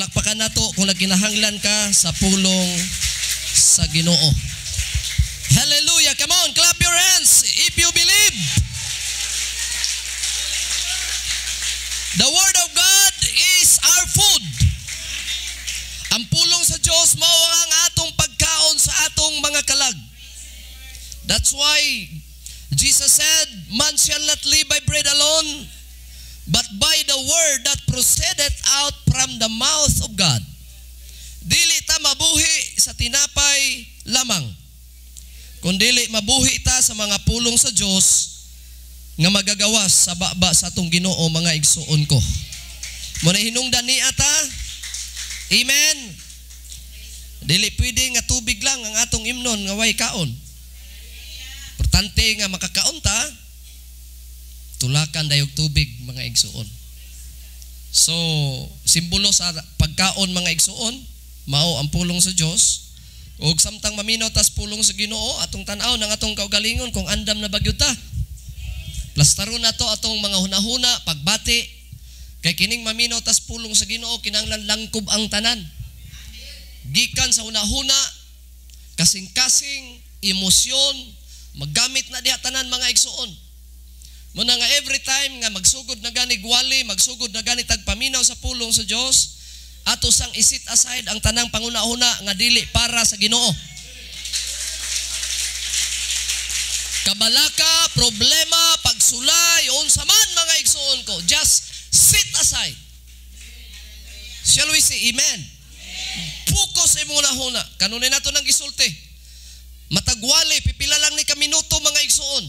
Palakpakan nato kung nagkinahanglan ka sa pulong sa Ginoo. Hallelujah. Come on, clap your hands if you believe. The Word of God is our food. Ang pulong sa Diyos mao ang atong pagkaon sa atong mga kalag. That's why Jesus said, man shall not live by bread alone, but by the word that proceedeth out from the mouth of God. Dili ta mabuhi sa tinapay lamang, kundili mabuhi ta sa mga pulong sa Diyos nga magagawas sa baba sa atong Ginoo, mga igsuon ko. Muna hinungdan ni ata. Amen. Dili pwede nga tubig lang ang atong imnon nga way kaon. Importante nga makakaon ta, tulakan dayog tubig, mga igsuon. So, simbolo sa pagkaon, mga igsuon, mao ang pulong sa Dios. Ug samtang maminaw tas pulong sa Ginoo, atong tan-aw ng atong kaugalingon kung andam na bagyo ta. Plastaron nato atong mga hunahuna, pagbati. Kay kining maminaw tas pulong sa Ginoo, kinahanglan langkob ang tanan. Gikan sa hunahuna, kasing-kasing, emosyon, maggamit na diha tanan, mga igsuon. Muna nga every time nga magsugod na gani gwali, magsugod na gani tagpaminaw sa pulong sa Dios, ato sang isit aside ang tanang panguna-una nga dili para sa Ginoo. Kabalaka, problema, pagsulay, unsa man, mga igsuon ko, just sit aside. Shall we say amen? Focus sa imong hunahuna. Kanunay nato nang gisulti. Matagwali, pipila lang ni kaminuto, mga igsuon.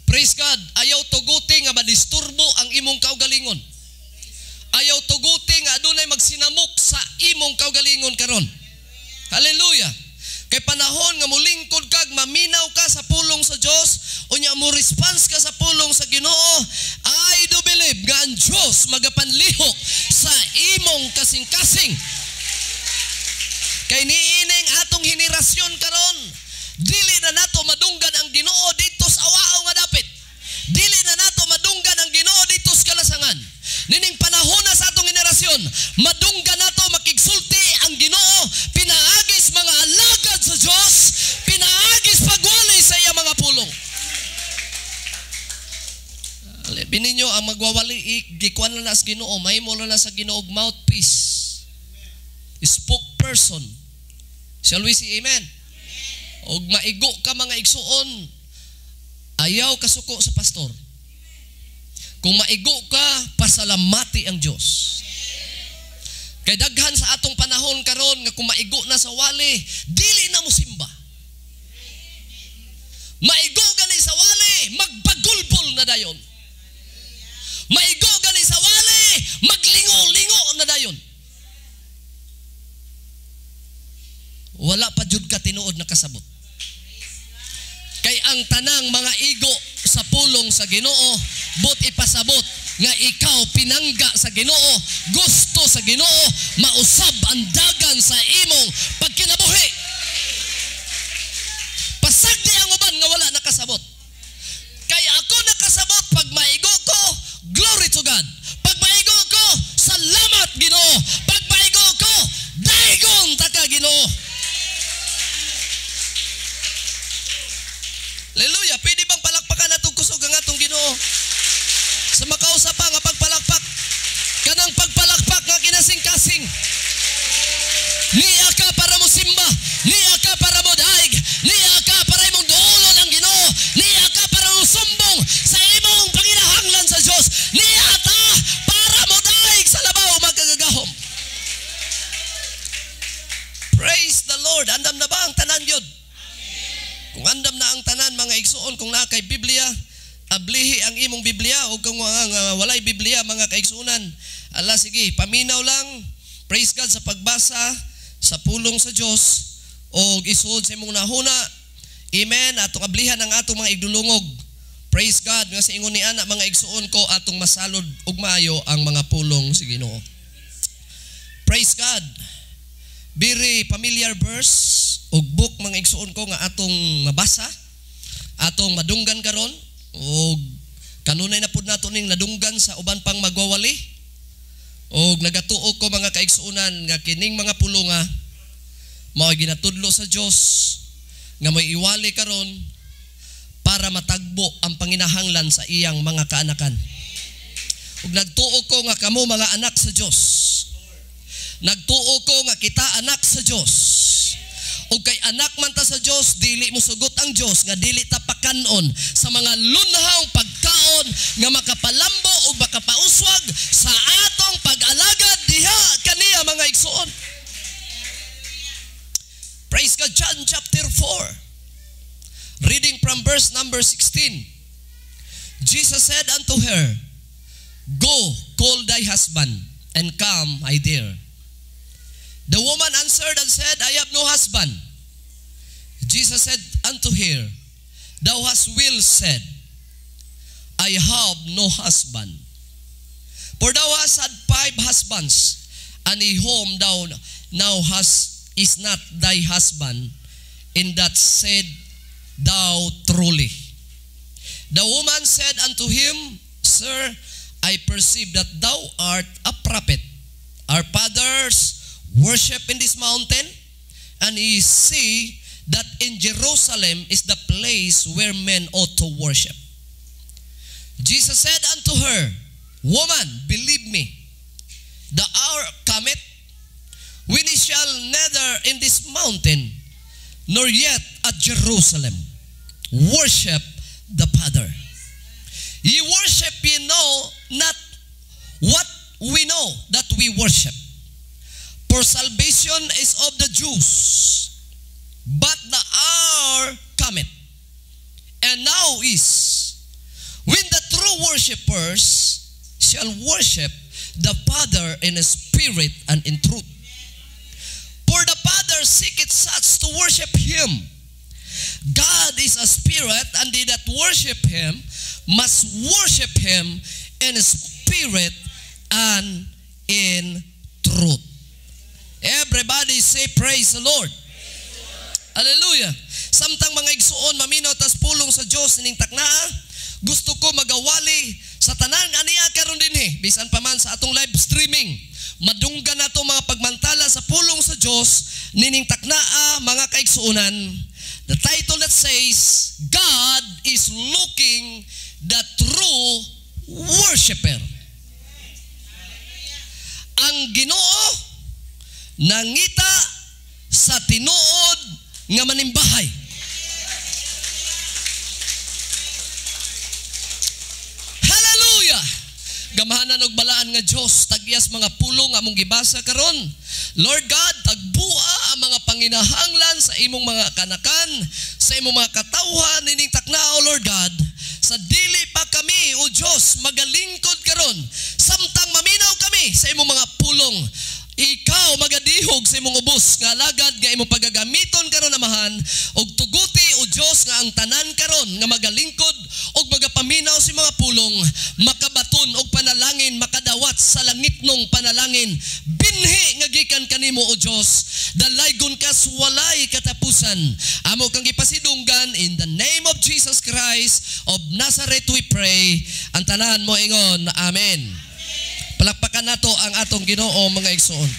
Praise God. Ayaw tuguti nga madisturbo ang imong kaugalingon. Ayaw tuguti nga adunay magsinamok sa imong kaugalingon karon. Hallelujah. Kay panahon nga mulingkod kag maminaw ka sa pulong sa Dios, unya mo response ka sa pulong sa Ginoo, I do believe nga ang Dios magapanlihok sa imong kasing-kasing. Kay niining atong henerasyon karon, dili na nato madunggan ang Ginoo dito sa awao nga dapit. Dili na nato madunggan ang Ginoo dito sa kalasangan. Nining panahon na sa atong henerasyon, madunggan nato makigsulti ang Ginoo, pinaagis mga alagad sa Dios, pinaagis pagwali sa iya mga pulong. Bininyo ang magwawali, gikuan na sa Ginoo, mahimo na sa Ginoo mouthpiece, spokesperson. Shall we say amen? Og maigo ka, mga igsuon, ayaw kasuko sa pastor. Kung maigo ka, pasalamati ang Diyos. Kay daghan sa atong panahon karon nga kung maigo na sa wali, dili na mo simba. Maigo gani sa wali, magpagulbol na dayon. Maigo gani sa wali, maglingo-lingo na dayon. Wala pa jud ka tinuod na kasabot. Kay ang tanang mga igo sa pulong sa Ginoo, but ipasabot nga ikaw pinangga sa Ginoo, gusto sa Ginoo, mausab ang dagan sa imong pagkinabuhi. Pasagdi ang uban nga wala nakasabot. Kay ako nakasabot pag maigo ko, glory to God. Pag maigo ko, salamat Ginoo. Pag maigo ko, daigon ta ka Ginoo. Hallelujah. Pwede bang palakpakan natong kusog ang atong Ginoo? Sa makausa pa nga pagpalakpak, kanang pagpalakpak nga kinasing-kasing. Niya ka para mo simba, niya ka para mo daig, niya ka para imong duolon ang Ginoo, niya ka para mo sumbong sa imong panginahanglan sa Dios, niya ta para mo daig sa labaw magkagagahom. Praise the Lord. Andam na ba ang tanan yun? Kung andam na ang tanan, mga igsuon, kung na kay Biblia, ablihi ang imong Biblia, o kung walay Biblia, mga kaigsunan, ala sige, paminaw lang, praise God sa pagbasa sa pulong sa Dios, o isuod sa imong nahuna, amen, atong ablihan ang atong mga igdulungog. Praise God, nga sa ingon ni ana, mga igsuon ko, atong masalod ug maayo ang mga pulong sa Ginoo. Praise God. Very familiar verse ug book, mga igsuon ko, nga atong mabasa, atong madunggan karon, ug kanunay na pud nato ning nadunggan sa uban pang magwawali. O nagatuo ko mga kaigsuunan nga kining mga pulunga mao'y ginatudlo sa Dios nga may iwali karon para matagbo ang panginahanglan sa iyang mga kaanakan. Ug nagtuo ko nga kamo mga anak sa Dios. Nagtuo ko nga kita anak sa Dios. Ug kay anak man ta sa Dios, dili mo sugot ang Dios nga dili ta pakanon sa mga lunhang pagkaon nga makapalambo o makapauswag sa atong pag-alagad diha kaniya mga igsuon. Praise God. John chapter 4. Reading from verse number 16. Jesus said unto her, Go, call thy husband, and come, I dare. The woman answered and said, I have no husband. Jesus said unto her, Thou hast well said, I have no husband. For thou hast had 5 husbands, and in whom thou now hast is not thy husband. In that said thou truly. The woman said unto him, Sir, I perceive that thou art a prophet. Our fathers worship in this mountain, and ye see that in Jerusalem is the place where men ought to worship. Jesus said unto her, Woman, believe me, the hour cometh when ye shall neither in this mountain nor yet at Jerusalem worship the Father. Ye worship, ye know not what we know that we worship. For salvation is of the Jews, but the hour cometh, and now is, when the true worshipers shall worship the Father in spirit and in truth. For the Father seeketh such to worship him. God is a spirit, and they that worship him must worship him in spirit and in truth. Everybody say praise the Lord. Hallelujah. Samtang mga igsuon maminaw tas pulong sa Dios ning taknaa, gusto ko magawali sa tanan aniya karon dinhi bisan pa man sa atong live streaming. Madunggan nato mga pagmantala sa pulong sa Dios nining taknaa mga kaigsuonan. The title that says God is looking the true worshiper. Ang Ginoo nangita sa tinuod nga manimbahay. Hallelujah! Gamahanan og balaan nga Dios, tagyas mga pulong among gibasa karon. Lord God, tagbua ang mga panginahanglan sa imong mga kanakan, sa imong mga katawhan nining taknao, Lord God. Sa dili pa kami, O Dios, magalingkod karon, samtang maminaw kami sa imong mga pulong. Ikaw magadihog sa imong ubos nga alagad nga imong pagagamiton karon amahan og tuguti o Dios nga ang tanan karon nga magalingkod og magapaminaw sa mga pulong makabaton og panalangin makadawat sa langitnong panalangin binhi nga gikan kanimo o Dios dalaygon kas walay katapusan amo kang gipasidunggan in the name of Jesus Christ of Nazareth we pray ang tanan mo ingon amen. Palakpakan nato ang atong Ginoo mga igsoon.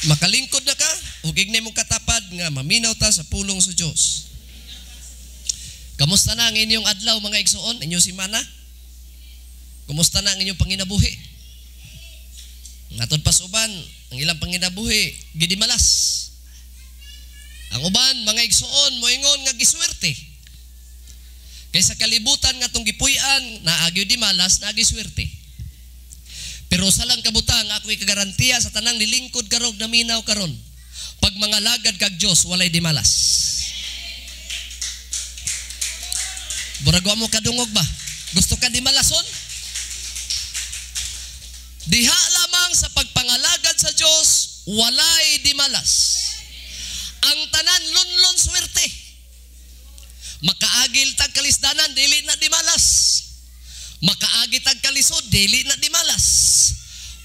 Makalingkod na ka, ug ignay mong katapad nga maminaw ta sa pulong sa Dios. Kamusta na ang inyong adlaw mga igsoon, inyong simana? Kumusta na ang inyong panginabuhi? Ngatod pasuban, ang ilang panginabuhi gidimalas. Ang uban mga igsoon moingon nga giswerte. Kaysa kalibutan nga tong gipuy-an, naagyo di malas, naagi swerte. Pero sa lang kabutang, ako'y kagarantiya sa tanang nilingkod karog na minaw karon. Pag mga lagad kag Diyos, walay di malas. Buragwa mo kadungog ba? Gusto ka di malason? Diha lamang sa pagpangalagad sa Diyos, walay di malas. Ang tanan lunlon swerte. Makaagil tag kalisdanan, dili na di malas. Makaagi tag kalisod, dili na di malas.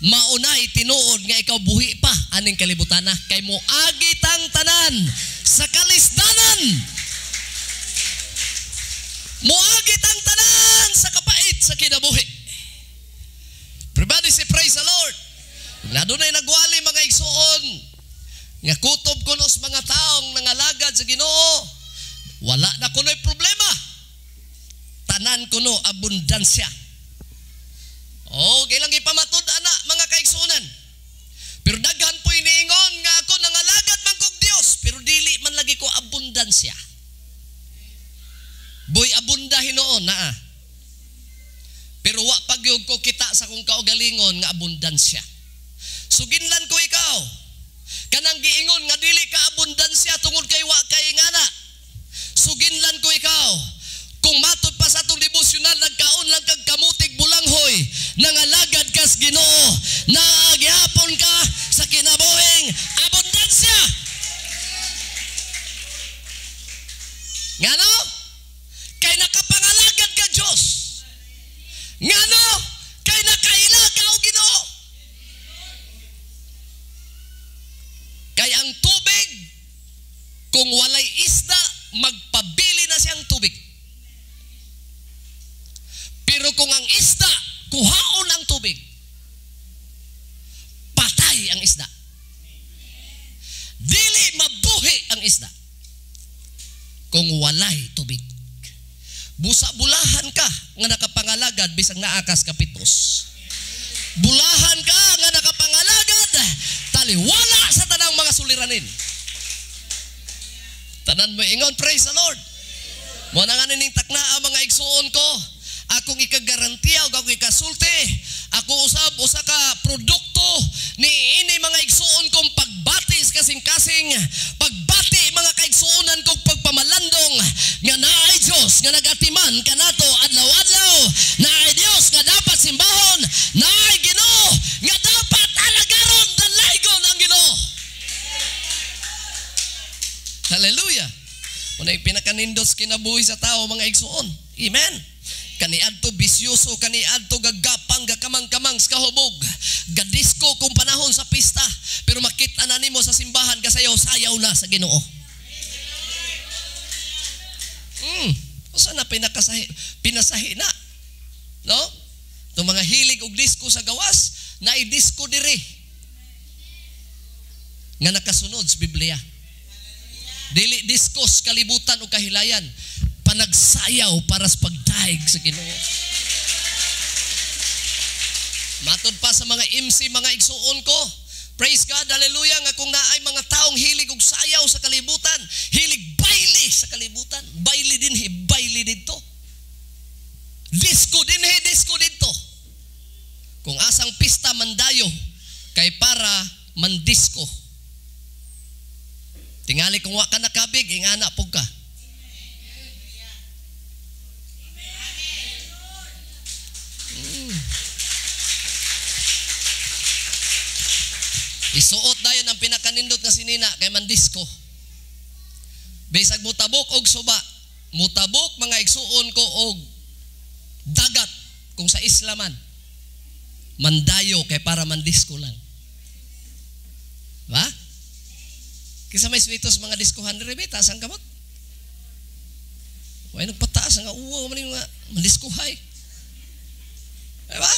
Maunay tinuod nga ikaw buhi pa aning kalibutan na kay mo agi tang tanan sa kalisdanan. Mo agi tang tanan sa kapait sa kinabuhi. busy, praise the Lord. Na doon ay nagwali mga igsuon, nga kutob kuno sa mga taong nangalagad sa Ginoo, wala na kuno'y problema. Tanan kuno abundansya. Kailang ipamatud ana mga kaigsuonan. Pero daghan po iniingon nga ako nangalagad man kog Dios, pero dili man lagi ko abundansya. Boy abunda hinoon naa. Pero wa pagyog ko kita sa kung kaugalingon nga abundansya. Suginlan ko ikaw. Kanang giingon nga dili ka abundansya tungod kay wa kay ngana. Suginlan ko ikaw. Kung matod pa sa atong devotional, nagkaon lang kag kamutig bulanghoy, nangalagad kas Ginoo, naagihapon ka sa kinabuhing abundansya. Ngano? Kay nakapangalagad ka Diyos. Ngano? Kay nakaila ka o Ginoo. Kay ang tubig, kung walay isda, magpabili na siyang tubig. Pero kung ang isda, kuhaon ang tubig, patay ang isda. Dili mabuhi ang isda kung walay tubig. Busa-bulahan ka nga nakapangalagad bisag naakas kapitos. Bulahan ka nga nakapangalagad, taliwala sa tanang mga suliranin. Tanan mo ingon, praise the Lord. Mo na nga ning taknaa mga igsuon ko, akong ikagarantiya o akong ikasulti, ako usab usa ka produkto ni ini mga igsuon kong pagbati kasing-kasing, pagbati mga kaigsuonan kong pagpamalandong nga naay Diyos nga nagatiman kanato adlaw-adlaw, naay Diyos nga dapat simbahon, naay Ginoo nga dapat alagaron dalaygon ang Ginoo. Hallelujah. Unay pinakanindot kinabuhi sa tao mga igsuon. Amen. Kaniadto bisyoso, kaniadto gagapang, gakamang-kamang sa kahubog, gadisko kung panahon sa pista, pero makita na nimo sa simbahan, kasayaw-sayaw na sa Ginoo. Saan na pinasahi na? No? Itong mga hilig og disko sa gawas, na-disko diri nga nakasunod sa Biblia. Dili diskos kalibutan o kahilayan, panagsayaw para sa pagdaig sa Ginoo. Matod pa sa mga MC, mga igsuon ko, praise God, hallelujah, nga kung naay mga taong hilig og sayaw sa kalibutan, hilig baili sa kalibutan, baili din, baili dito. Disco din, disco dito. Kung asang pista mandayo, kay para mandisco. Tingali kung wa ka nakabig, ingana po ka. Isuot dayon ang pinakanindot na sinina kay mandisco. Bisag mutabok og suba, mutabok mga igsuon ko og dagat kung sa Islaman. Mandayo kay para mandisco lang. Ba? Kisa may switos mga diskohan rin, taas ang kamot. Huwag nagpataas nga uwa man yung mandiskuhay. Diba?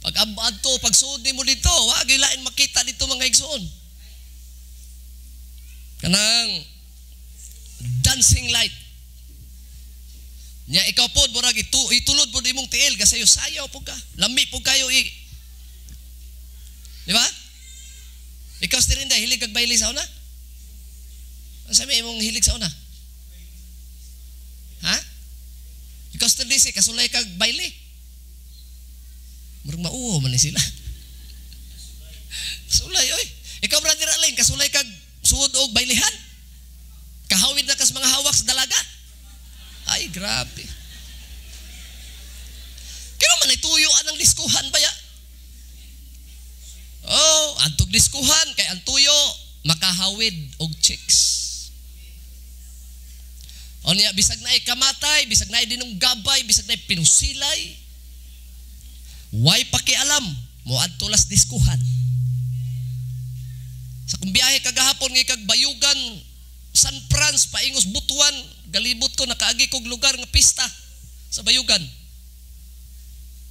Pag abad to, pag suod mo dito, wag ilain makita dito mga igsoon. Kanang dancing light. Nya ikaw po, burag itulod po di mong tiil, kasi yung sayaw po ka. Lami po kayo di ba? Ikaw si Rinda, hilig kag baili sa una? Ano sabi mong hilig sa una? Ha? Ikaw si Rinda, kasulay kag baili? Murag mauho man ni sila. Kasulay, oy. Ikaw brother Alain, kasulay kag suod og bailihan? Kahawid na kas mga hawak sa dalaga? Ay, grabe. Kaya man ituyuan ang diskuhan ba ya? Oh, antog diskuhan, kay ang tuyo, makahawid og chicks. O niya, bisag na kamatay, bisag na dinong gabay, bisag na pinusilay. Way pakialam, mo adtulas diskuhan. Sa kung biyahe kagahapon ngay kag Bayugan, San Franz, paingos Butuan, galibot ko, nakaagi kog lugar nga pista sa Bayugan.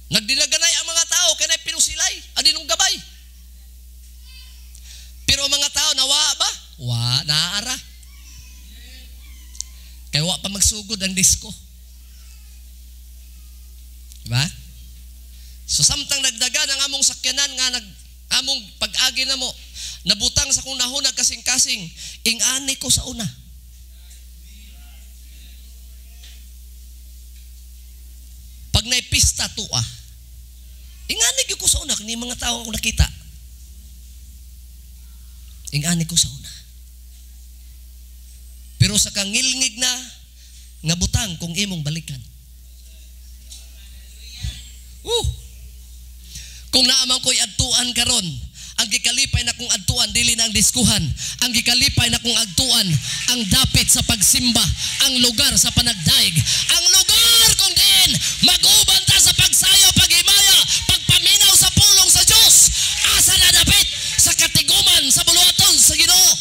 Nagdinaganay ang mga tao kay nay pinusilay adinong gabay. Pero ang mga tao nawa ba? Wa naara. Kaya wa pa magsugod ang disko. Diba? So samtang nagdagan ang among sakyanan nga among pag-agi na mo, nabutang sa kung nahunag kasing-kasing, ingani ko sa una. Pag naipista tuwa, ingani ko sa una, ni mga tao ako nakita. Ingani ko sa una. Pero sa kangilngig na nga butang kung imong balikan. Kung naamang ko'y adtuan karon, ang gikalipay na kong adtuan dili na ang diskuhan. Ang gikalipay na kong adtuan ang dapit sa pagsimba, ang lugar sa panagdaig, ang lugar kung diin mag-uban ta sa pagsayaw, paghimaya, pagpaminaw sa pulong sa Dios. Asa na dapit sa katiguman sa buluhaton sa Ginoo.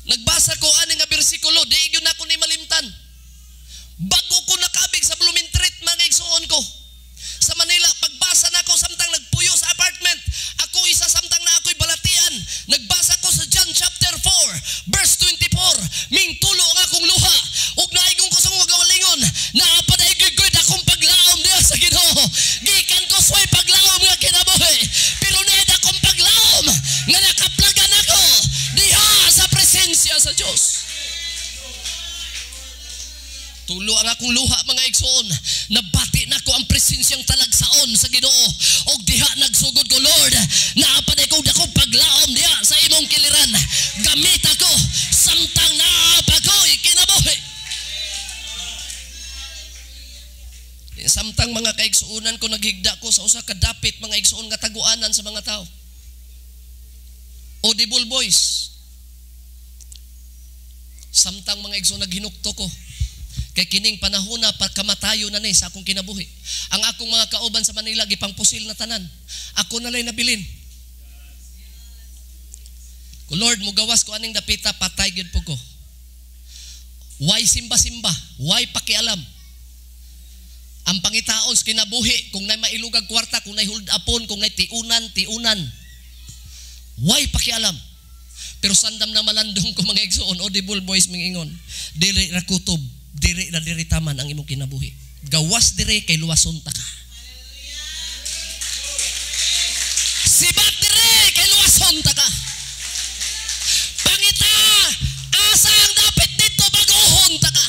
Nagbasa ko ani nga bersikulo, di gyud na ko ni malimtan. Bago ko nakabig sa Blumentritt, mga igsuon ko. Sa Manila, pagbasa na ko samtang nagpuyo sa apartment, ako isa samtang na ako'y balatian. Nagbasa ko sa John chapter 4, verse 24. Ming tulo nga akong luha. Ug naigong ko sa mga gawalingon, naapadahigigod akong paglaom diya sa Ginoo. Gikan ko sway paglaom nga kinabuhi. Pero nid akong paglaom nga nakaplagan ako diha sa presensya sa Diyos. Tulo ang akong luha, mga igsoon. Nabati na ko ang presensyang talagsaon sa Ginoo. Og diha nagsugod ko, Lord, naapaday ko dakong paglaom diha sa imong kiliran. Gamit ako samtang naapakoy kinabuhi. Samtang mga kaigsuunan ko, naghigda ko sa usa ka dapit, mga igsuon nga taguanan sa mga tao. Audible voice. Samtang mga igsoon naghinukto ko. Kay kining panahon na pagkamatayo na ni sa akong kinabuhi. Ang akong mga kauban sa Manila gipang pusil na tanan. Ako na lay nabilin. Ko Lord, mugawas ko aning dapita, patay gyud po ko. Why simba-simba? Why pakialam? Ang pangitaon sa kinabuhi, kung nay mailugag kwarta, kung nay huldapon, kung nay tiunan. Why pakialam? Pero sandam na malandong ko, mga igsoon, audible voice mingingon, dili ra kutob, diri na diri taman ang imong kinabuhi. Gawas diri kay luwason ta ka. Sibat diri kay luwason ta ka. Pangita, asa ang dapit dito baguhon ta ka.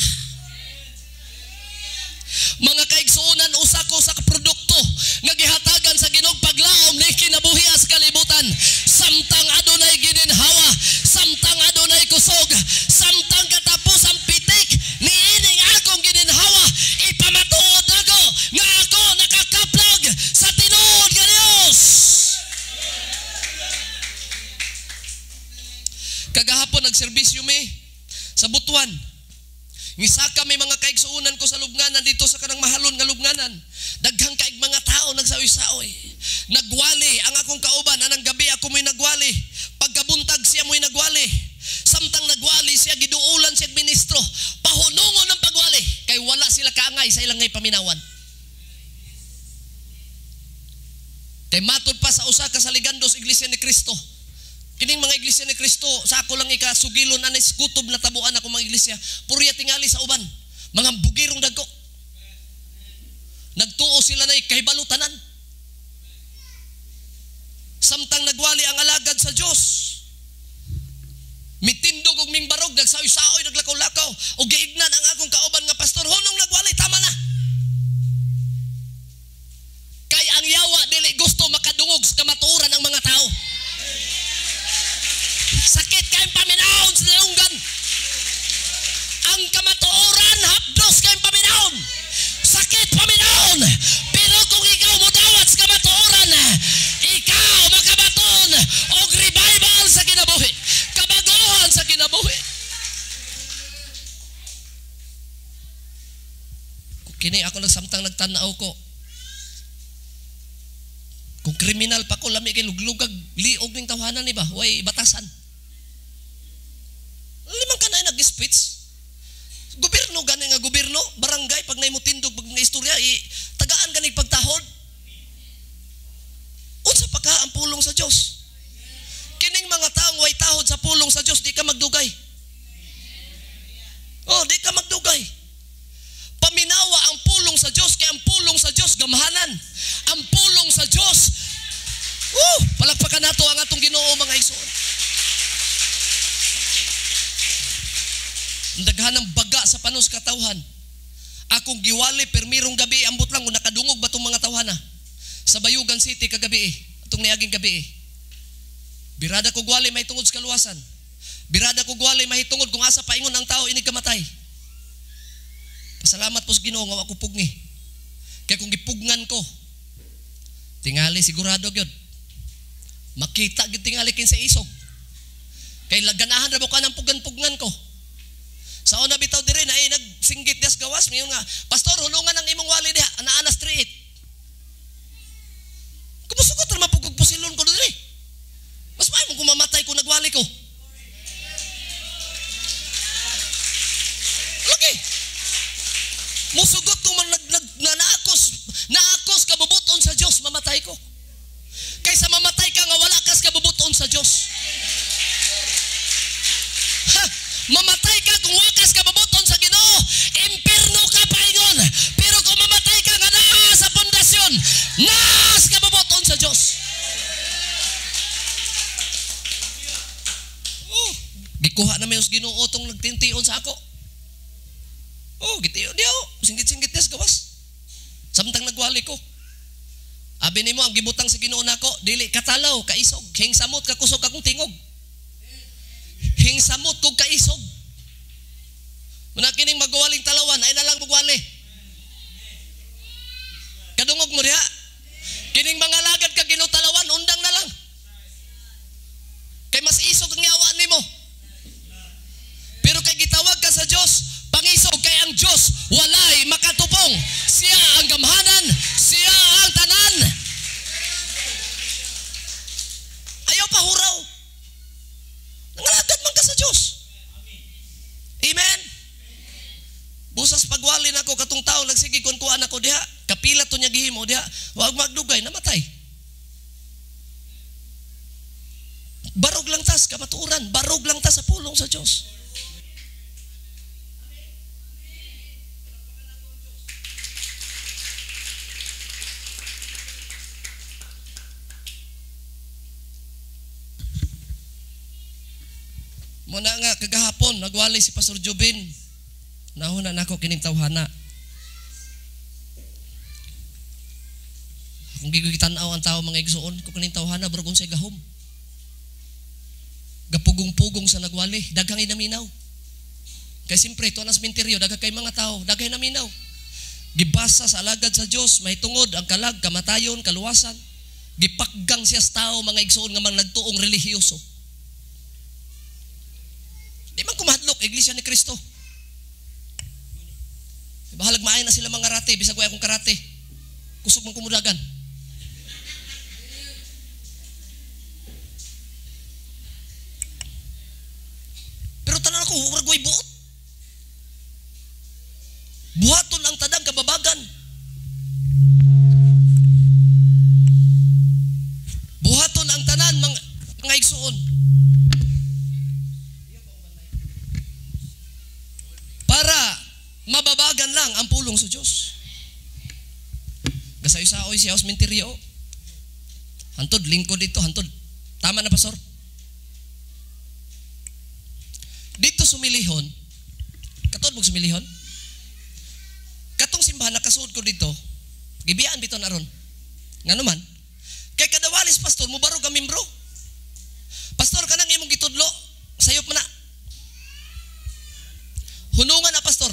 Mga kaigsuonan, usa ko sa produkto nga gihatagan sa Ginoo paglaom ni kinabuhi sa kalibutan. Samtang adunay gininhawa, samtang adunay kusog, samtang katapusang pitik, niining akong gininhawa, ipamatuod ako nga ako nakakaplag sa tinuod nga Dios. Kagahapon nagserbisyo mi sa Butuan. Ngisaka may mga kaigsuunan ko sa lubnganan dito sa kanang mahalon nga lubnganan. Daghang kaig mga tao nagsaoy-saoy. Nagwali ang akong kauban, anang gabi ako mo'y nagwali. Pagkabuntag siya mo'y nagwali. Samtang nagwali siya, giduulan siya ministro. Pahunungon ng pagwali. Kay wala sila kaangay sa ilang ngay paminawan. Kay matod pa sa usa ka saligandos Iglesia ni Cristo. Kining mga iglesia ni Kristo, sa ako lang ikasugilon anis kutob na tabuan ako mga iglesia, purya tingali sa uban, mga bugirong dagko. Nagtuo sila na ikahibalo-tanan. Samtang nagwali ang alagad sa Diyos, mitindog og mingbarog, nagsaoy-saoy, naglakaw-lakaw, o giignan ang akong kauban nga pastor, hunong nagwali, tama na. Kay ang yawa, dili gusto makadungog sa kamatuoran ng mga tao. Sakit kayong paminahon sa nalunggan. Ang kamatuoran, hapdos kayong paminahon. Sakit paminahon. Pero kung ikaw mo dawat sa kamatuoran, ikaw makabaton og revival sa kinabuhi, kabaguhan sa kinabuhi. Kini ako nagsamtang nagtanaw ko. Kung kriminal pa ko, lami kay luglugag, liog ng tawanan ni ba? Way batasan. Limang ka na nag-speech. istorya, tagaan ganig pagtahod. Unsa pa ka ang pulong sa Dios? Kining mga taong way tahod sa pulong sa Dios, di ka magdugay. Oh, di ka magdugay. Paminawa ang pulong sa Dios, kay ang pulong sa Dios gamhanan. Ang pulong sa Dios, palakpakan nato ang atong Ginoo mga igsoon. Daghanang baga sa panos katawhan. Akong giwali permirong gabi, ambot lang kung nakadungog ba itong mga tawhana. Sa Bayugan City kagabi, itong niaging gabi. Birada ko gwali may tungod sa kaluwasan. Birada ko gwali may tungod kung asa paingon ang tao inig kamatay. Pasalamat po sa Ginoo nga ako pugni. Kaya kung gipugnan ko, tingali sigurado gyud. Makita gyud tingali kin sa isog. Kay ganahan ra ba ka ng pugan-pugnan ko. Sa una bitaw dire na nagsinggit des gawas mayon nga, pastor hulungan ang imong wali diha, ana street. Kumusugot ra mapugog pusilon ko dire. Mas may mo kumamatay ko nagwali ko. Lagi. Musugot ko man naakos kabubuton sa Dios, mamatay ko. Kaysa mamatay ka nga wala kas kabubuton sa Dios. Mamatay ka kung wakas kabubuton sa Ginoo, impierno ka paingon. Pero kung mamatay ka nga naa sa pundasyon, naas kabubuton sa Dios. Gikuha na may us Ginoo tong nagtintion sa ako. Gitiyo diyo, singgit-singgit des gawas. Samtang nagwali ko. Abi nimo ang gibutang sa Ginoo nako, dili katalaw, kaisog, hingsamot kakusog akong tingog. Hingsamot kog kaisog. Muna kining magwaling talawan ay nalang magwali. Kadungog mo diha. Kining mga lagad ka ginutalawan undang na lang. Kay mas isog ang yawa nimo. Pero kay gitawag ka sa Dios, pangisog kay ang Dios walay makatupong. Siya ang gamhanan, siya ang tanan. Ayaw pahuraw. Nangalagad man ka sa Dios. Amen. Busas pagwali nako katong tawo nagsige kun kuan ako diha, kapila to nya gihimo diha, wag magdugay namatay. Barog lang tas kamatuoran, barog lang tas sa pulong sa Dios. Muna nga kagahapon nagwali si Pastor Jubin. Nahuna nako kining tawhana. Kung gigitan-aw ang tao mga igsoon, kung kining tawhana barog unsay gahom. Gapugong-pugong sa nagwali, daghang inaminaw. Kay simpre to na sementeryo, daghang kay mga tao, daghang inaminaw. Gibasa sa alagad sa Dios, may tungod ang kalag, kamatayon, kaluwasan. Gipakgang siya sa tao mga igsoon nga mga nagtuong relihiyoso. Di man kumahadlok, Iglesia ni Cristo. Bahalag maayon na sila mga karate, bisag way akong karate. Kusog man kumudagan. Pero tanan ako, urag way buot. Buhaton ang tadang kababagan. Buhaton ang tanan mga igsuon. Para mababagan lang ang pulong sa Diyos. Gasayo-saoy siya sa sementeryo. Hantod, lingkod dito, hantod. Tama na, Pastor? Dito sumilihon, katod mong sumilihon, katong simbahan nakasuod ko dito, gibiyaan bito na ron. Nga naman, kay kadawalis, Pastor, mubarog ang membro. Pastor, kanang imong gitudlo, sayop mo na. Hunungan na, Pastor.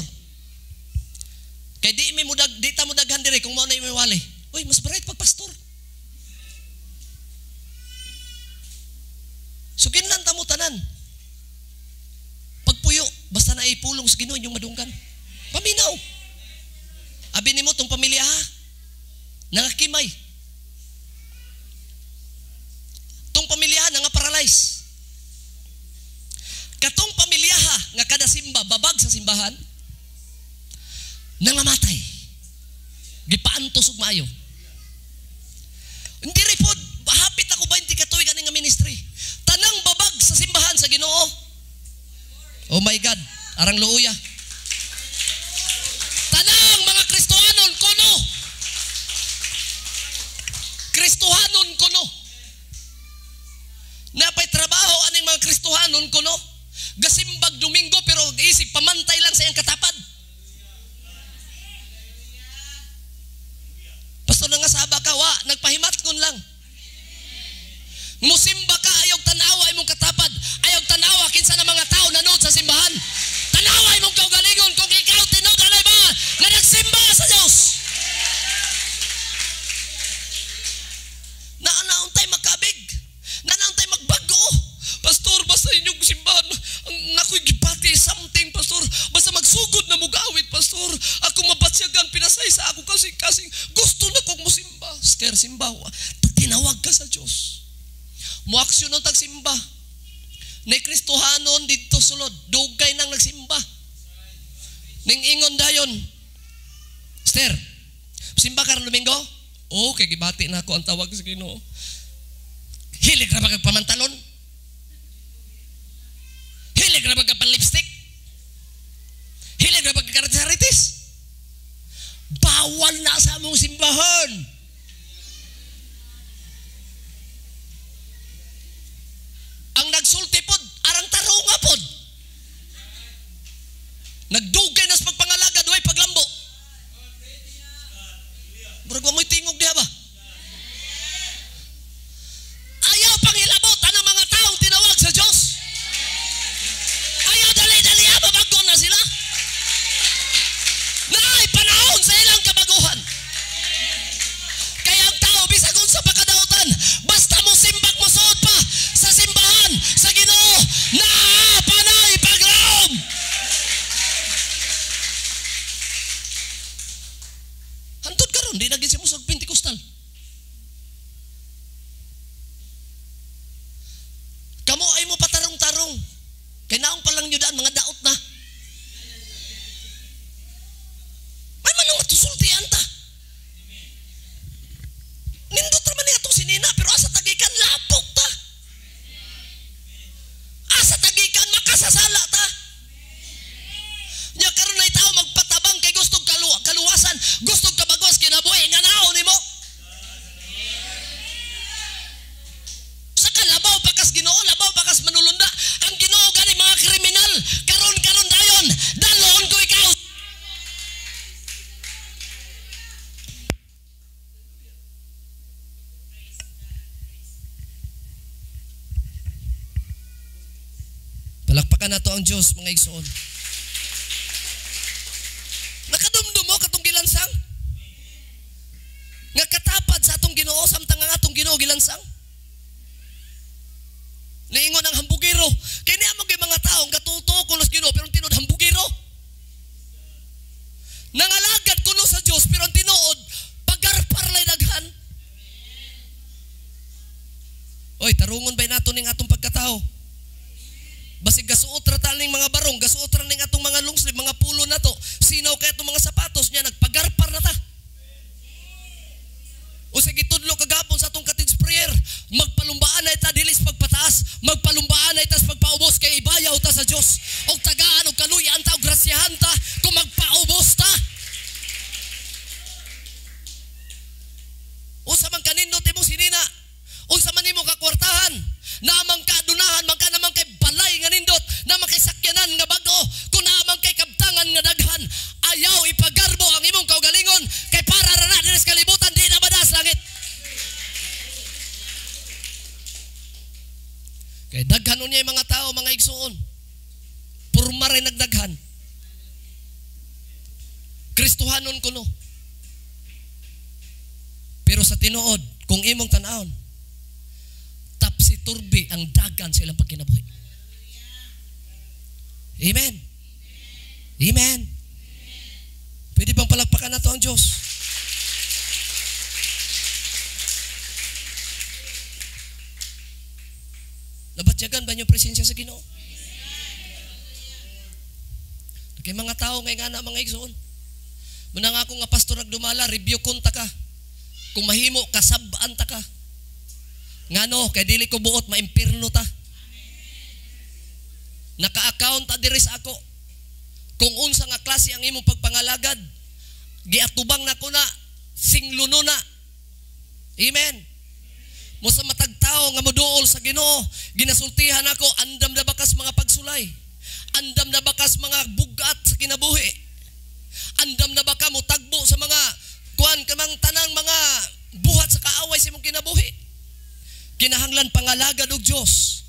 Kay di ta mo daghan dire kung mao na imiwali. Uy, mas bright pag pastor. Sugin lang ta mo tanan. Pagpuyo, basta na ipulong sa Ginoo inyong madunggan. Paminaw. Abi nimo tong pamilya ha. Nangakimay. Tong pamilya nga paralyze. Katong pamilya nga kada simba babag sa simbahan nangamatay. Gipaantos ug maayo. Hindi repod, hapit ako 20 katuig ani nga ministry. Tanang babag sa simbahan sa Ginoo. Oh my God, arang luuya. Tanang mga Kristohanon kuno. Kristohanon kuno. Napay trabaho aning mga Kristohanon kuno. Gasimbag Domingo pero isig pamantay lang sa iyang katapad. Pastor nangasaba ka, wa, nagpahimatkon lang. Musimba ka, ayog tanawa imong katapad, ayog tanawa kinsa na mga tao nanood sa simbahan. Tanawa imong kaugalingon kung ikaw tinuod anay ba nga nagsimba sa Dios. Naanauntay makabig, naanauntay magbago. Pastor, basta inyong simbahan, nako'y gipati something, pastor. Basta magsugod na mugawit, pastor. Ako mabatsyagan, pinasay sa ako kasi gusto na kong musimba. Ster, simba. Tinawag ka sa Diyos. Muaksyon ng tagsimba. Na Kristohanon dito sulod. Dugay nang nagsimba. Ning ingon dayon. Ster, simba ka rin Domingo? Oo, kay gibati na ako ang tawag sa Ginoo. Hilig na ba kag pamantalon? Hilig na ba kag panlipstick? Hilig na ba kag karatiaritis? Bawal na sa among simbahan. Ang nagsulti pod, arang tarunga pod. Nagdugay na sa pagpangalaga, duway paglambo. Murag wa mo'y tingog diha ba? Ayaw pangilabot ang mga taong tinawag sa Diyos. Ayaw dali-dali mabago na sila. Naay panahon sa ilang kabaguhan. Kaya ang tao bisag unsa pa kadautan, basta mo simbag mo suod pa sa simbahan sa Ginoo, panay paglaom. Hantod karon di naging simusog Pentecostal. Kamo ay mo patarong-tarong. Kay naong pa lang nyo daan mga daot na. May manong matusultian ta. Nindot naman niya itong sinina, pero asa tagikan, lapok ta. Asa tagikan, makasasala ta. Nya karon na tao magpatabang kay gustong kaluwasan, gustong kabagwas kinabuhi, nga naon nimo. Sa kalabaw pakas Ginoo, labaw pakas manulunda. Ang Ginoo gani mga kriminal, karon dayon, dalon ko ikaw. Palakpakan na to ang Diyos, mga igsoon. Nakadumdum mo katong gilansang? Nga katapad sa atong Ginoo, samtang ang atong Ginoo gilansang? Niingon ang hambugiro. Kaya niya mga taong katuto kuno sa Ginoo, pero ang tinuod hambugiro. Nangalagad kuno sa Diyos, pero ang tinuod, pagarpar lay daghan. Oy, tarungon ba nato ning atong pagkatao? Basig gasuot ra ta ning mga barong, gasuot ra ning atong mga long sleeve, mga pulo na to. Sinaw kay atong mga sapatos niya, nagpagarpar na ta. O sige tudlo kagapon sa atong cottage prayer, magpalumbaan na ita dilis pagpataas, magpalumbaan na ita sa pagpaubos kay ibayaw ta sa Dios. Og tagaan og kaluyan ta og grasyahan ta kung magpaubos ta. Unsa man kanindot imong sinina? Unsa man imong kakwartahan? Namang kadunahan man ka namang kay balay nga nindot, namang kay sakyanan nga bago, kung namang kay kabtangan nga daghan, ayaw ipagarbo ang imong kaugalingon kay para ra na dinis kalibutan di na badas langit. Kay daghan unya mga tao, mga igsuon. Purma ray nagdaghan. Kristohanon kuno. Pero sa tinuod, kung imong tan-awon, tapsi turbi ang dagan sa ilang pagkinabuhi. Amen. Amen. Pwede bang palakpakan na to ang Diyos? Nabatyagan ba niyong presensya sa Ginoo? Kay mga tao ngay nga na mga igsoon. Muna nga ako nga pastor nagdumala, review konta ka. Kung mahimo, kasabaan ta ka. Ngano, kay dili ko buot, maimpirno ta. Naka-account ta diri sa ako. Kung unsa nga klase ang imong pagpangalagad, giatubang na ko na, singluno na. Amen. Mo sa matag tao nga moduol sa Ginoo, ginasultihan ako, andam na bakas mga pagsulay. Andam na bakas mga bugat sa kinabuhi. Andam na baka mo tagbo sa mga kuan kamang tanang mga buhat sa kaaway sa imong kinabuhi. Kinahanglan pangalagad og Dios.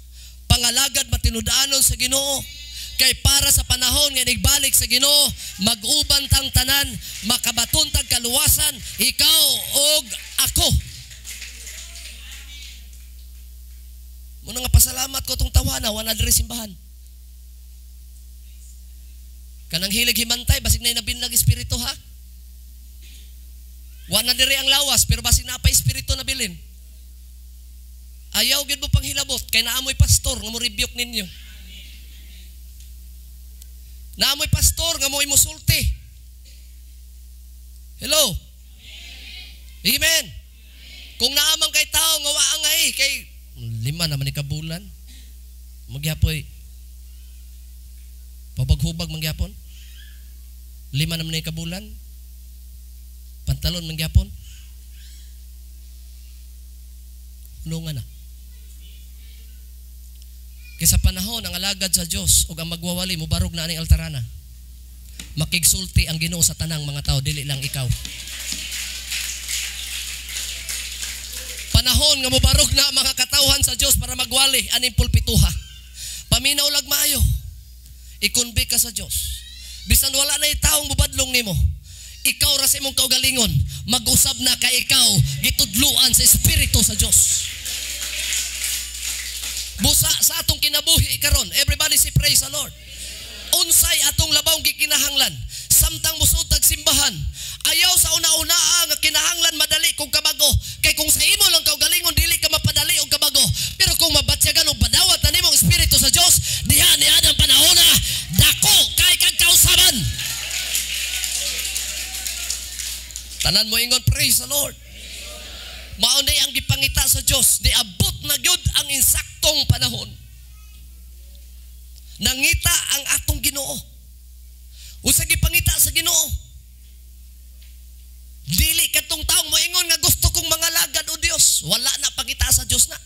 Pangalagad matinud-anon sa Ginoo. Kay para sa panahon nga nagbalik sa Ginoo, mag-uban tang tanan, makabaton tag kaluwasan, ikaw og ako. Muna nga pasalamat ko tong tawana, wala diri simbahan. Kanang hilig himantay, basig na nabinlag espiritu ha. Wala diri ang lawas, pero basig na pa espiritu na bilin. Ayaw gid mo pang hilabot, kay naamoy pastor nga mo rebuke ninyo. Naamoy pastor nga mo imusulti. Hello? Amen. Kung naamang kay tao nga waangay, kay 5 naman ni kabulan. Magyapoy. Pabaghubag mangyapon. 5 naman ni kabulan. Pantalon mangyapon. Lunga na. Kaysa panahon ang alagad sa Dios ug ang magwawali mubarog na aning altarana. Makigsulti ang Ginoo sa tanang mga tao, dili lang ikaw. Panahon nga mubarog na mga katawhan sa Dios para magwali aning pulpituha. Paminaw lag maayo. Ikunbi ka sa Dios. Bisan wala na taong mubadlong nimo, ikaw ra sa imong kaugalingon, mag-usab na kay ikaw gitudluan sa espiritu sa Dios. Busa sa atong kinabuhi karon, everybody say praise the Lord. Unsay atong labawng gikinahanglan, samtang musutag simbahan, ayaw sa una-una nga kinahanglan madali kung kabago. Kay kung sa imo lang kaugalingon dili ka mapadali og kabago. Pero kung mabatsyagan og padawat na nimong espiritu sa Dios, diha ni adang panahona dako kay kag kausaban. Tanan mo ingon praise the Lord. Maunay ang gipangita sa Dios, niabot na gyud ang insaktong panahon. Nangita ang atong Ginoo. Usa gipangita sa Ginoo. Dili katong taong moingon nga gusto kong mangalagad o Dios. Wala na pangita sa Dios na.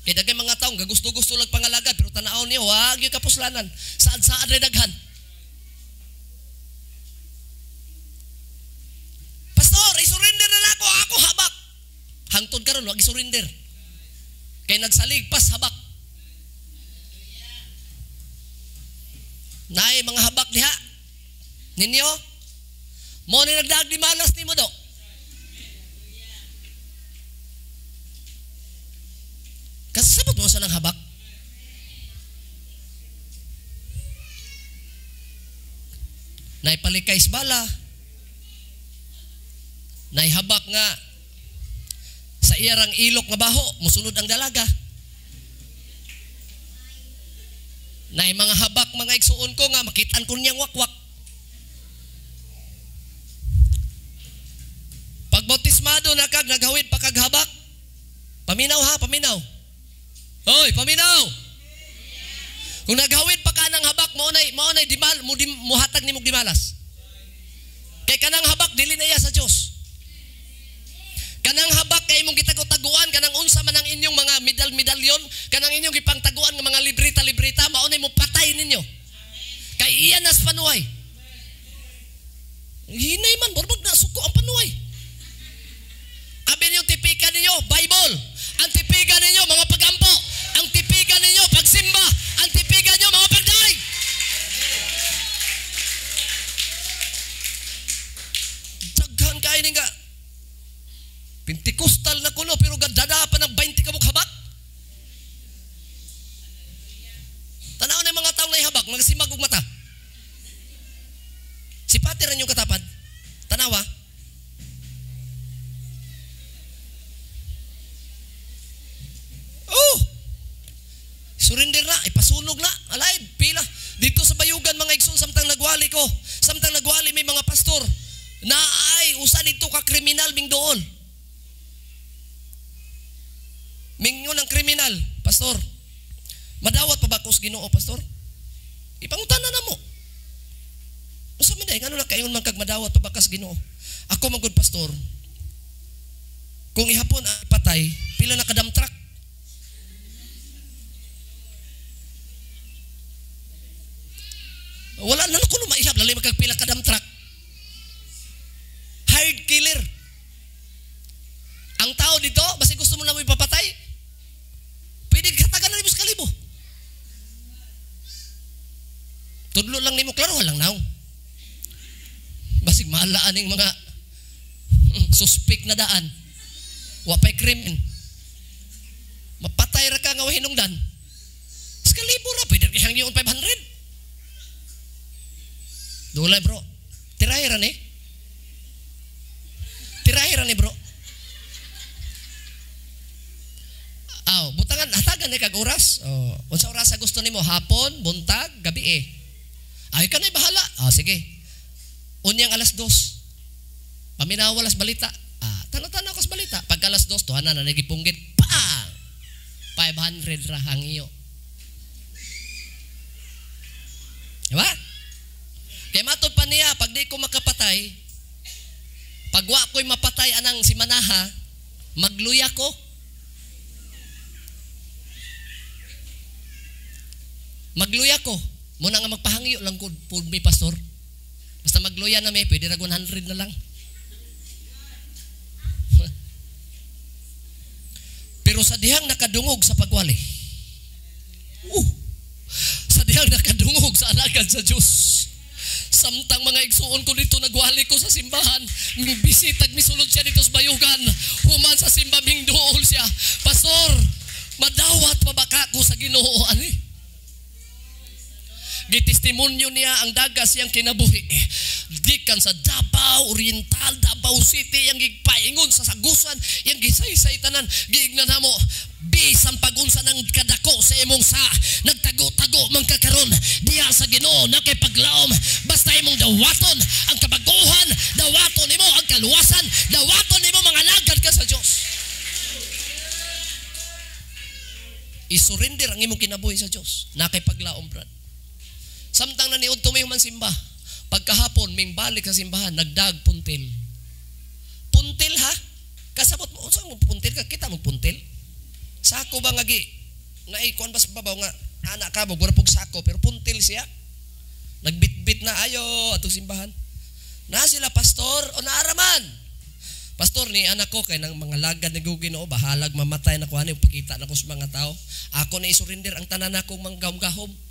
Kay dagay mga taong gusto-gusto lang pangalagad pero tanaw niyo wag gyud kapuslanan. Saad-saad ra daghan. Pastor, isurrender na nako, ako habak. Hangtod karon wag isurrender. Kay nagsalig pas habak. Naay mga habak diha. Ninyo? Mo ni nagdag di malas nimo do. Kasabot mo sa nang habak. Naay palikay sa bala. Naay habak nga sa iyarang ilok nga baho, musunod ang dalaga. Naay mga habak mga igsuon ko nga makitaan ko niyang wakwak. Pagbautismado na kag naghawid pa kag habak. Paminaw ha, paminaw. Hoy, paminaw. Kung naghawid pa ka ng habak, maunay muhatag nimog dimalas. Kay kanang habak dili na iya sa Dios. Kanang habak kay imong gitago-taguan, kanang unsa man ang inyong mga medalyon, kanang inyong gipangtaguan nga mga libreta, maunay mo patay ninyo. Kay iyan nas panuway. Hinay man, borbog na suko ang panuway. Abi niyo tipikan ninyo, Bible. Ang tipikan ninyo, mga pagampo. Ang tipikan ninyo, pagsimba. Ang tipikan ninyo, mga pagdaig. Daghan kayo nga. Pentekostal na kuno pero gadada pa ng 20 kabuk habak. Tanaw na mga taong na habak, magasimag og mata. Si Pater ang yung katapad. Tanawa. Oh! Surrender na, ipasunog na. Alay, pila. Dito sa bayugan mga igsoon samtang nagwali ko. Samtang nagwali may mga pastor. Naay usa dito ka kriminal ming dool. Mingon ang kriminal, pastor. Madawat pa ba ko sa Ginoo, pastor? Ipangutana na mo. Usa man day ngano na kaingon man kag madawat pa ba ka sa Ginoo? Ako magud pastor. Kung ihapon ang patay, pila na kadam truck? Wala na ko maihap lalay magkagpila kadam truck. Hired killer. Ang tao dito, basta gusto mo na mo ipapatay, pwede katagan na rin mo sa kalibo. Tudlo lang nimo, klaro lang naw. Basig maalaan ng mga suspect na daan. Wapay krimen. Mapatay ra ka nga hinungdan. Sa kalibo ra, pwede rin hangyon 500. Dulay bro. Tirahiran eh. Tirahiran eh bro. Butangan, hatagan eh kag oras. Unsa oras sa gusto nimo? Hapon, buntag, gabi eh. Ay ka na'y bahala. Sige. Unyang alas 2. Paminaw alas balita. Tanaw-tanaw kas balita. Pag alas 2, tuhanan na nagipunggit. Pang! 500 ra ang iyo. Diba? Kaya matod pa niya, pag di ko makapatay, pag wa ko'y mapatay anang si Manaha, magluya ko. Magluya ko. Muna nga magpahangyo lang ko, may pastor. Basta magluya na may, pwede ra 100 na lang. Pero sa dihang nakadungog sa pagwali, sa dihang nakadungog sa alagad sa Diyos, samtang mga igsuon ko dito nagwali ko sa simbahan, bisitag misulod siya dito sa bayugan, human sa simbaming dool siya, pastor, madawat pa baka ko sa Ginoo ani? Gitestimonyo niya ang dagas siyang kinabuhi. Gikan sa Davao Oriental, Davao City, yang gigpaingon sa sagusan, yang gisaysay tanan, giignan mo, bisan pagunsa ng kadako sa imong sa, nagtago-tago man kakaron, diya sa Ginoo na kay paglaom, basta imong dawaton ang kabaguhan, dawaton nimo ang kaluwasan, dawaton nimo mga lagad ka sa Dios. Isurrender ang imong kinabuhi sa Dios, na kay paglaom brad. Samtang naniud tumihuman simba, pagkahapon ming balik sa simbahan, nagdag puntil. Puntil ha? Kasabot mo, saan mo puntil ka? Kita mo puntil? Sako ba nga gi? Naikuan ba sa babaw nga, anak ka mo, gurapog sako, pero puntil siya. Nagbitbit na ayo atong simbahan. Na sila pastor o naaraman. Pastor ni anak ko kay nang mga lagad ni Ginoo bahalag mamatay na ko ani pakita na ko sa mga tao. Ako na isurrender ang tanan akong manggahom-gahom.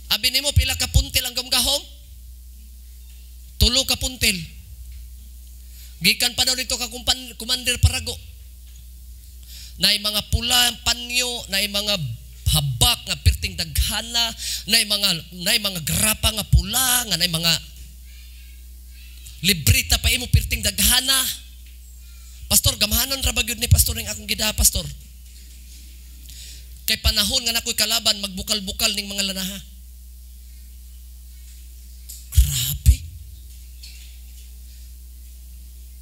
Abi nimo pila ka puntil ang gamgahom? 3 ka puntil. Gikan pa daw dito ka Commander Parago. Nay mga pula panyo, nay mga habak nga perting daghana, nay mga grapa nga pula, nga nay mga librita pa imo perting daghana. Pastor, gamahanon ra ba gyud ni pastor ning akong gida, pastor? Kay panahon nga nakoy kalaban magbukal-bukal ning mga lanaha. Grabe.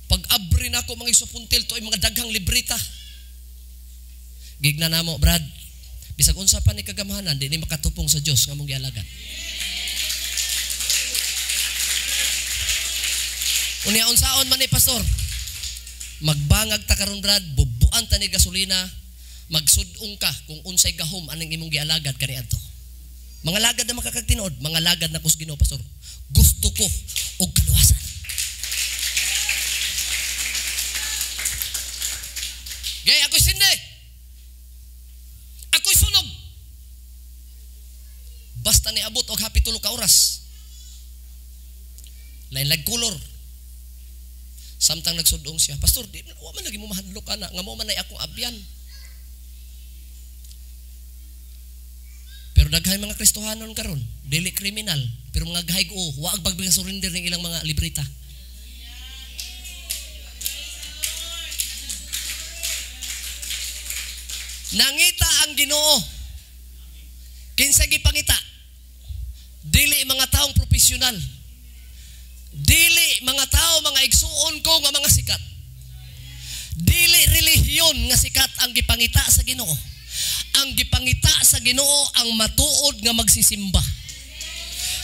Pag-abri na ako mga isupuntil to ay mga daghang librita. Gigna na mo, Brad. Bisag unsa pa ni kagamahanan, di ni makatupong sa Dios nga mong gialagan. Unya unsaon man ni pastor? Magbangag ta karon, Brad, bubuan ta ni gasolina, magsudong ka kung unsay gahom aning imong gialagad kaniadto. Mga lagad na makakagtinood, mga lagad na kus Ginoo, pastor. Gusto ko og kaluwasan. Gay, ako'y sindi. Ako'y sunog. Basta ni abot og happy 3 ka oras. Lain-lag kulor. Samtang nagsudong siya, pastor, di wa man lagi mo mahadlok ana, nga mo man ay akong abyan. Pero daghay mga Kristohanon karon, dili kriminal, pero mga gahig waag pagbigyan surrender ng ilang mga librita. Nangita ang Ginoo. Kinsa gipangita? Dili mga taong profesional. Dili mga tao, mga igsuon ko nga mga sikat. Dili relihiyon nga sikat ang gipangita sa Ginoo. Ang gipangita sa Ginoo ang matuod nga magsisimba.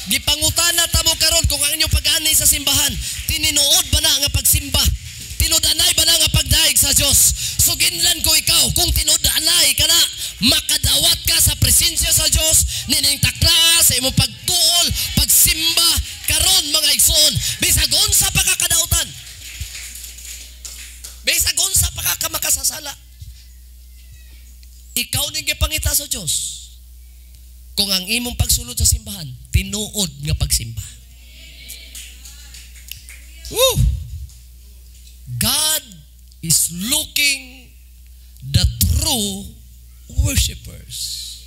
Gipangutana ta mo karon kung ang inyong pag-ani sa simbahan, tininuod ba na nga pagsimba? Tinud-anay ba na nga pagdaig sa Dios? So ginlan ko ikaw, kung tinud-anay ka na, makadawat ka sa presensya sa Dios, nining takla sa imong pagtuol, pagsimba karon mga igsoon, bisag unsa pa ka kadautan. Bisag unsa pa ka makasasala. Ikaw ning gipangita sa Dios. Kung ang imong pagsulod sa simbahan, tinuod nga pagsimba. Woo! God is looking the true worshipers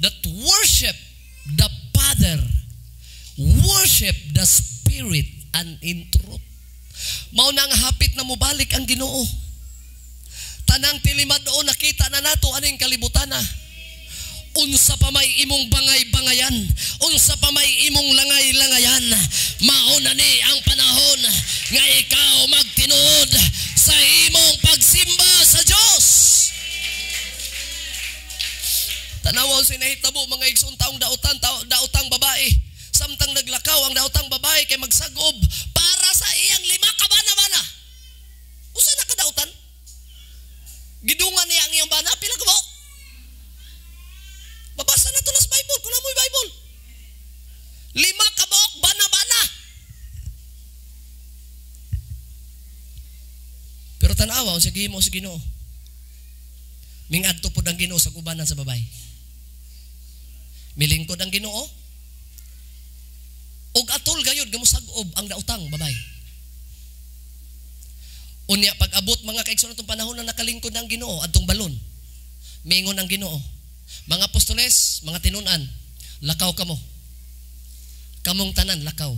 that worship the Father, worship the Spirit, and in truth. Mao nang hapit na mobalik ang Ginoo. Tanang tilimad doon nakita na nato aning kalibutan na. Unsa pa may imong bangay-bangayan, unsa pa may imong langay-langayan, mauna ni ang panahon nga ikaw magtinuod sa imong pagsimba sa Dios. Tanawon sinahitabo mga igsoon taong daotang babae, samtang naglakaw ang daotang babae kay magsagob para sa iyang 5 kabana-bana. Usa na kadautan? Gidungan niya ang iyang bana, pila ka ba? Babasa na ito na sa Bible, kung namoy Bible. 5 kabaok, bana-bana. Pero tanawa, kung sige mo sa Ginoo, mingadto po ang Ginoo sa kubanan sa babae. Milingkod ang Ginoo, og atol gayud gamusagob ang daotang babae. Unya pag-abot mga kaigsoon atong panahon na nakalingkod ang Ginoo adtong balon, miingon ang Ginoo, mga apostoles, mga tinunan, lakaw kamo. Kamong tanan lakaw.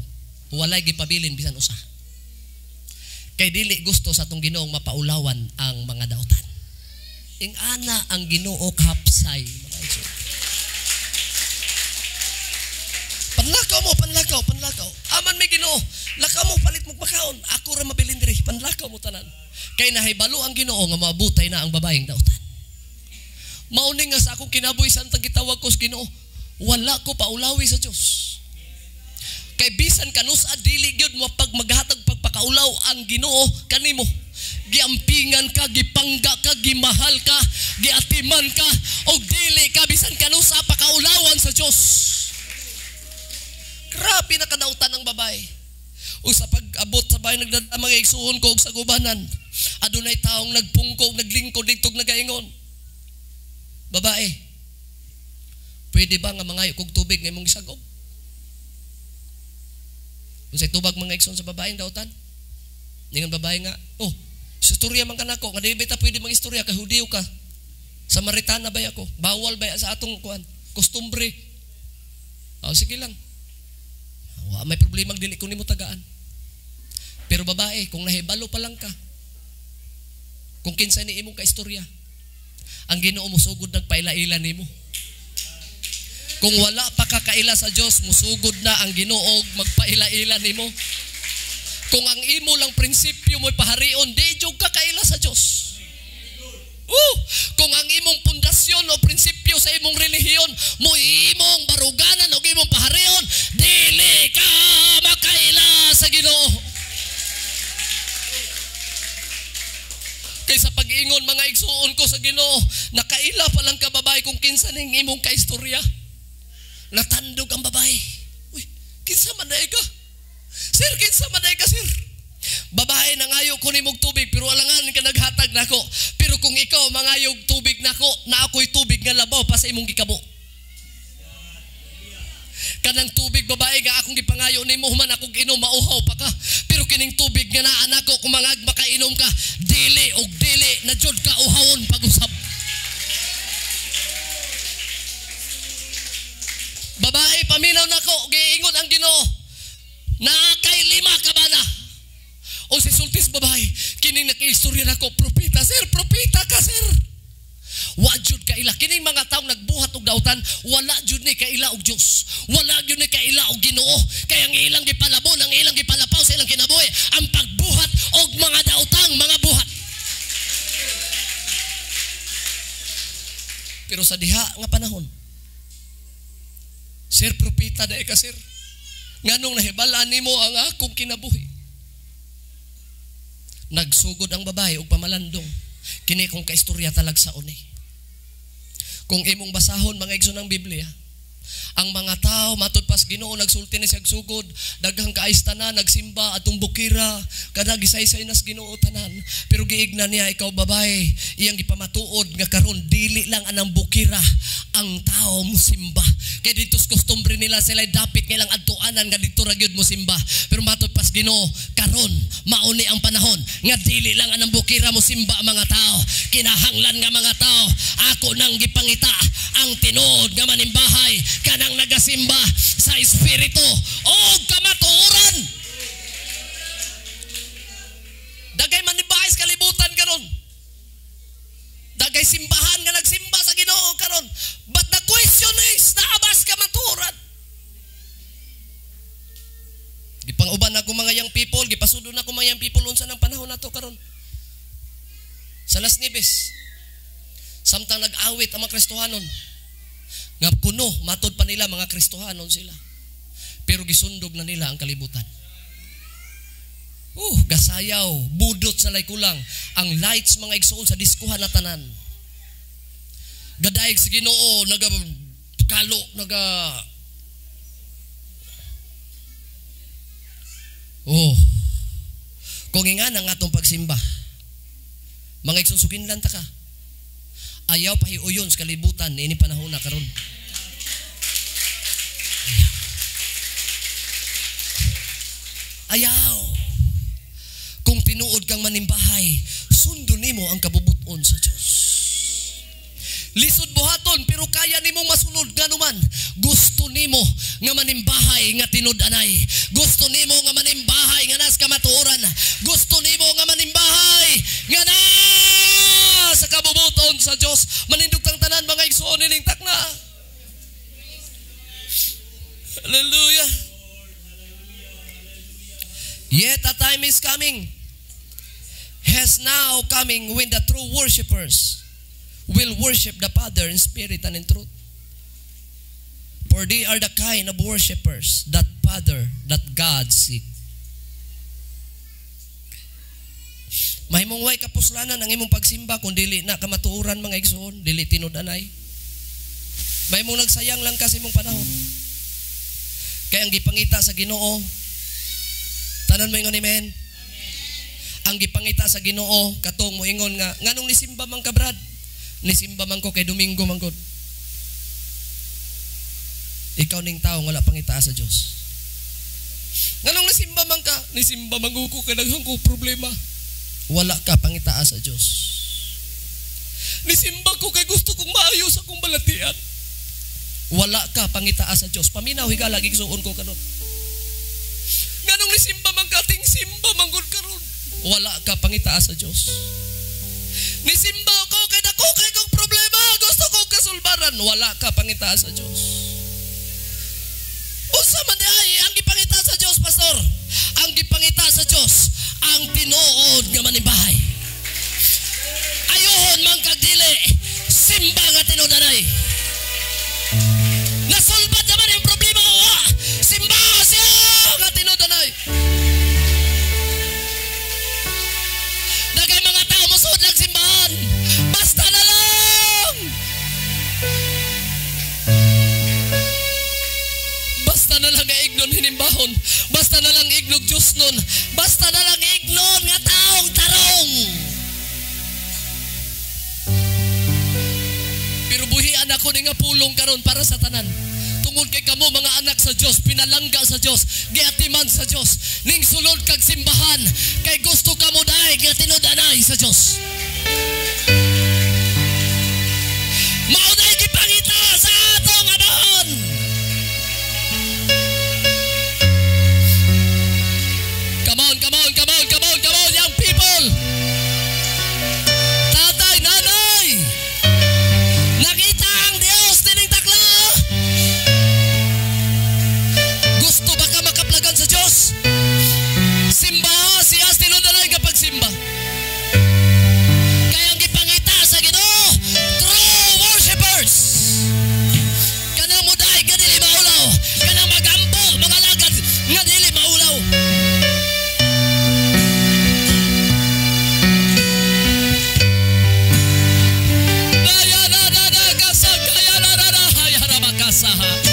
Walay gipabilin bisan usa. Kay dili gusto sa atong Ginoong mapaulawan ang mga daotan. Ing ana ang Ginoo kahapsay, mga igsoon. Panlakaw. Aman may Ginoo, lakaw mo palit mo makaon. Ako ra mabilin diri, panlakaw mo tanan. Kay nahibalo ang Ginoo nga maabutay na ang babaeng daotan. Mauning nga sa akong kinabuhi santang gitawag ko sa Ginoo, wala ko paulawi sa Dios. Kay bisan kanus dili gyud mo pag maghatag pagpakaulaw ang Ginoo kanimo. Giampingan ka, gipangga ka, gimahal ka, giatiman ka, og dili ka bisan kanus pakaulawan sa Dios. Grabe na kadautan ng babae. O sa pag-abot sa bahay nagdadamang igsuon ko sa gubanan, adunay taong nagpungkog, naglingkod dito nagaingon. Babae, pwede ba nga mangayo kog tubig nga imong gisagob? Unsay tubag mga igsoon sa babaeng daotan? Ningon babae nga, oh, istorya man kanako, nga dili ta pwede mag-istorya kay Hudiyo ka. Samaritana ba ako? Bawal ba sa atong kuan? Kostumbre. Oh, sige lang. Wa may problema dili ko nimo tagaan. Pero babae, kung nahibalo pa lang ka, kung kinsa ni imong kaistorya, ang Ginoo musugod nagpaila-ila nimo. Kung wala pa kakaila sa Dios, musugod na ang Ginoo magpaila-ila nimo. Kung ang imo lang prinsipyo mo'y paharion, di jud ka kaila sa Dios. Kung ang imong pundasyon o prinsipyo sa imong relihiyon mo imong baruganan o imong paharion, dili ka makaila sa Ginoo. Kaysa pag-ingon mga igsuon ko sa Ginoo, nakaila pa lang ka babae kung kinsa ning imong kaistorya. Natandog ang babae. Uy, kinsa man day ka? Sir, kinsa man day ka, sir? Babae, nangayo ko nimog tubig, pero alangan ka naghatag nako. Pero kung ikaw mangayog tubig nako, na ako'y tubig nga labaw pa sa imong gikabo. Kanang tubig babae nga akong gipangayo nimo human akong inom mauhaw pa ka. Pero kining tubig nga naa nako kung mangag makainom ka, dili og dili na jud ka uhawon pag-usab. Babae, paminaw nako, giingon ang Ginoo, na kay 5 ka bana. O si sultis babae, kining nakiistorya nako, propeta, sir, propeta ka, sir. Wa jud ka ila kining mga taong nagbuhat og dautan, wala jud ni kaila og Dios. Wala yun ni kaila og Ginoo. Kaya ang ilang gipalabon, ang ilang gipalapaw sa ilang kinabuhi, ang pagbuhat og mga daotang mga buhat. Pero sa diha nga panahon, sir, propita na ka, sir. Nganong nahibalaan nimo ang akong kinabuhi. Nagsugod ang babae og pamalandong. Kini kong kaistorya talag sa uni. Kung imong basahon mga igsoon ng Biblia, ang mga tao matud pas Ginoo nagsulti ni siya sugod, daghang kaayos tanan nagsimba atong bukira, kada gisaysay nas Ginoo tanan. Pero giigna niya, ikaw babae, iyang gipamatuod nga karon dili lang anang bukira ang tao mo simba. Kay dito's customary nila sila dapit nga lang adtuanan nga dito ra gyud mo simba. Pero matud pas Ginoo, karon mauni ang panahon nga dili lang anang bukira mo simba mga tao. Kinahanglan nga mga tao, ako nang gipangita ang tinuod nga manimbahay kanang nagasimba sa espiritu o kamatuoran. Dagay manimbahay sa kalibutan karon. Dagay simbahan nga nagsimba sa Ginoo karon. But the question is, naabas ka matuoran? Gipang-uban ako mga young people, gipasudon ako mga young people unsa nang panahon nato karon. Sa Las Nieves, samtang nag-awit ang mga Kristohanon, nga kuno, matod pa nila mga Kristohanon sila. Pero gisundog na nila ang kalibutan. Gasayaw, budot sa kulang. Ang lights mga igsoon sa diskuhan na tanan. Gadayeg sa Ginoo, kalo, kung nga nga atong pagsimba, mga igsoon sukinlan ta ka. Ayaw pahiuyon sa kalibutan ini panahon na karon. Ayaw. Kung tinuod kang manimbahay, sundo nimo ang kabubuton sa Dios. Lisod buhaton pero kaya nimong masunod nganuman. Gusto nimo nga manimbahay nga tinud-anay. Gusto nimo nga manimbahay nga nas kamatuoran. Gusto nimo nga manimbahay nga sa kabubuton sa Dios. Manindog kang tanan mga igsoon nining takna. Hallelujah. Yet a time is coming, has now coming, when the true worshipers will worship the Father in spirit and in truth. For they are the kind of worshipers that Father, that God seek. Mahimong way kapuslanan ang imong pagsimba kung dili na kamatuoran mga igsoon, dili tinud-anay. Mahimong nagsayang lang kasi imong panahon. Kaya ang gipangita sa Ginoo, tanan mo ingon amen. Ang gipangita sa Ginoo katong mo ingon nga nganong nisimba man ka brad? Nisimba man ko kay Domingo man gud. Ikaw ning tawo wala pangita sa Dios. Nganong nisimba man ka? Nisimba man ko kay daghang ko problema. Wala ka pangitaa sa Diyos. Nisimba ko kay gusto kong maayos akong balatian. Wala ka pangitaa sa Diyos. Paminaw higala gigsuon ko karon. Nganong nisimba man ka ting simba manggod karon. Wala ka pangitaa sa Diyos. Nisimba ko kay dako kay kong problema, gusto ko kasulbaran. Wala ka pangitaa sa Diyos. Unsa man ay ang gipangita sa Diyos, pastor? Ang gipangita sa Diyos ang tinuod nga manimbahay. Ayohon man kagdili simba nga tinud-anay. Nasolbad naman yung problema ko. Simba siya nga tinud-anay. Dagay mga tao musud lang simbahan. Basta na lang. Basta na lang ignon hinimbahon. Basta na lang ignog Diyos nun. Basta na lang ignon nga taong tarong. Pero buhian ako ni nga pulong karon para sa tanan. Tungod kay kamo mga anak sa Dios, pinalangga sa Dios, giatiman sa Dios, ning sulod kag simbahan kay gusto kamo daay nga tinud-anay sa Dios. Mao nay gipangita sa atong anahon. Come on, young people. Tatay, nanay, nakita ang Diyos tining takla. usaha